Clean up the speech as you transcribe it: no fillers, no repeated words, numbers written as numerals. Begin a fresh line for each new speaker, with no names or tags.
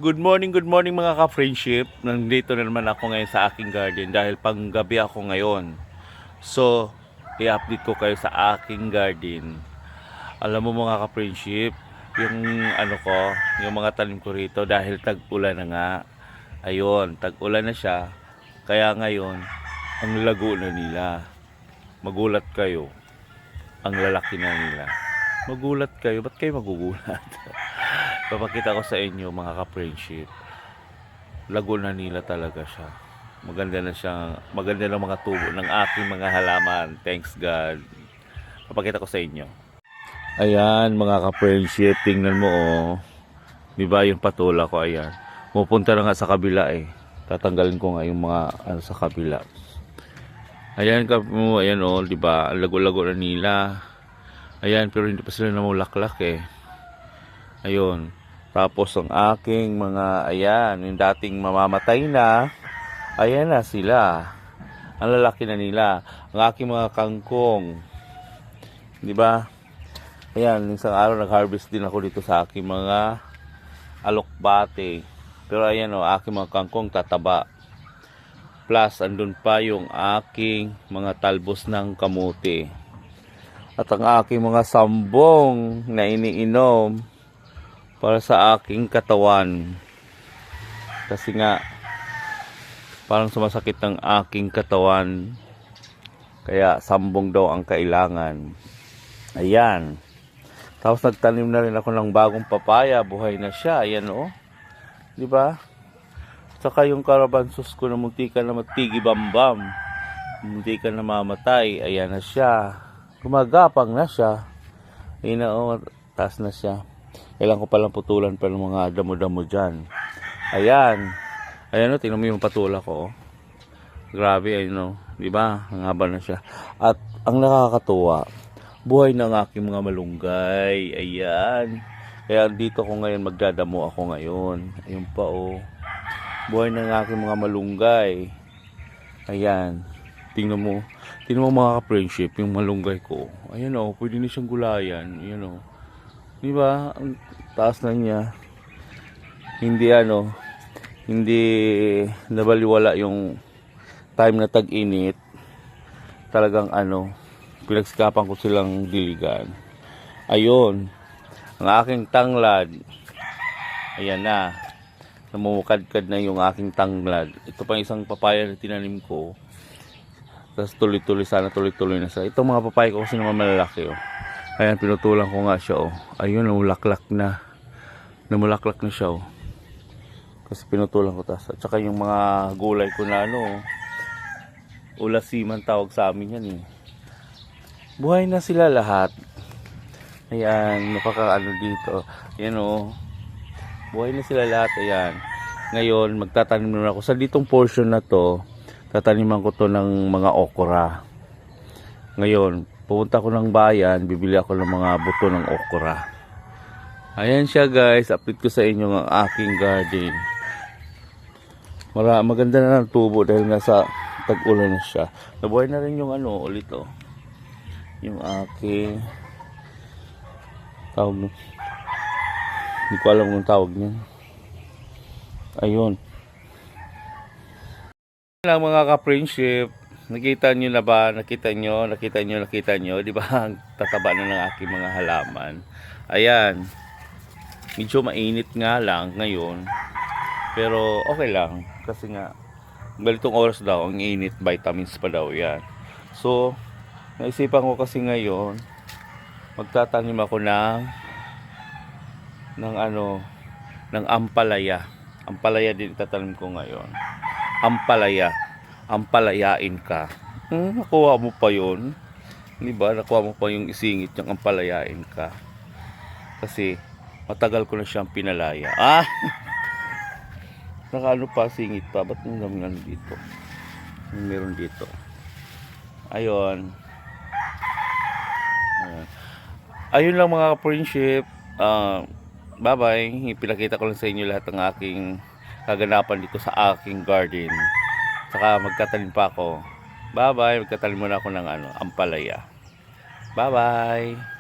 Good morning mga ka-friendship. Nandito na naman ako ngayon sa aking garden dahil panggabi ako ngayon. So, i-update ko kayo sa aking garden. Alam mo mga ka-friendship, yung yung mga tanim ko rito dahil tag-ulan na nga. Ayun, tag-ulan na siya. Kaya ngayon, ang lago na nila. Magulat kayo. Ang lalaki na nila. Magulat kayo. Ba't kayo magugulat? Papakita ko sa inyo mga ka-friendship. Lago na nila talaga siya. Maganda na mga tubo ng aking mga halaman. Thanks God. Papakita ko sa inyo. Ayan mga ka-friendship, tingnan mo oh. Di ba yung patula ko, ayan. Pupunta na nga sa kabila eh. Tatanggalin ko nga yung mga sa kabila. Ayan ayan oh, di ba? Lago-lago na nila. Ayan, pero hindi pa sila namulaklak eh. Ayun. Tapos ang aking mga, ayan, yung dating mamamatay na, ayan na sila. Ang lalaki na nila. Ang aking mga kangkong, di ba? Ayan, isang araw nag-harvest din ako dito sa aking mga alokbate. Pero ayan o, aking mga kangkong tataba. Plus, andun pa yung aking mga talbos ng kamuti. At ang aking mga sambong na iniinom para sa aking katawan. Kasi nga, parang sumasakit ng aking katawan. Kaya sambong daw ang kailangan. Ayan. Tapos nagtanim na rin ako ng bagong papaya. Buhay na siya. Ayan o. Diba? Saka yung karabansos ko na muntikan na matigibambam. Muntikan na mamatay. Ayan na siya. Gumagapang na siya. Ayan na o. Taas na siya. Kailangan ko palang putulan pa ng mga damo-damo dyan. Ayan. Ayan o, tingnan mo yung patula ko. Grabe, ayun o. Diba? Ang haba na siya. At ang nakakatuwa, buhay ng aking mga malunggay. Ayan. Kaya dito ko ngayon, magdadamo ako ngayon. Ayun pa o. Buhay ng aking mga malunggay. Ayan. Tingnan mo. Tingnan mo mga ka-friendship, yung malunggay ko. Ayan o, pwede na siyang gulayan. Ayan o. Diba? Ang taas na niya. Hindi nabaliwala yung time na tag-init. Talagang pinagsikapan ko silang diligan. Ayun. Ang aking tanglad. Ayan na. Namumukadkad na yung aking tanglad. Ito pa isang papaya na tinanim ko. Tapos tuloy-tuloy na sa. Itong mga papaya ko kasi naman malalaki oh. Ayan, pinutulan ko nga siya oh. Ayun, namulaklak na. Namulaklak na siya oh. Kasi pinutulan ko tas. At saka yung mga gulay ko na ulasiman tawag sa amin yan eh. Buhay na sila lahat. Ayan, dito. Ayan oh. Buhay na sila lahat, ayan. Ngayon, magtatanim na ako. Sa ditong portion na to, tataniman ko to ng mga okra. Ngayon, pupunta ko ng bayan, bibili ako ng mga buto ng okra. Ayan siya guys, update ko sa inyo ang aking garden. Maganda na ng tubo dahil nasa tag-ulan na siya. Nabuhay na rin yung ulit oh. Yung aking tawag nun. Hindi ko alam kung tawag niyan. Ayun. Lang mga ka-friendship. Nakita nyo na ba? Nakita nyo? Di ba? Ang tataba na ng aking mga halaman. Ayan. Medyo mainit nga lang ngayon. Pero okay lang. Kasi nga, ganitong oras daw, ang init, vitamins pa daw yan. So, naisipan ko kasi ngayon, magtatanim ako ng ampalaya. Ampalaya din itatanim ko ngayon. Ampalayain ka. Nakuha mo pa yun. Diba? Nakuha mo pa yung isingit yung ampalayain ka. Kasi matagal ko na siyang pinalaya. Nakaano pa, singit pa. Ba't nang dito? Meron dito. Ayun. Ayun lang mga ka-friendship. Bye bye. Ipinakita ko lang sa inyo lahat ng aking kaganapan dito sa aking garden. Saka magtatanim pa ako. Bye bye. Magtatanim muna ako ng ampalaya. Bye bye.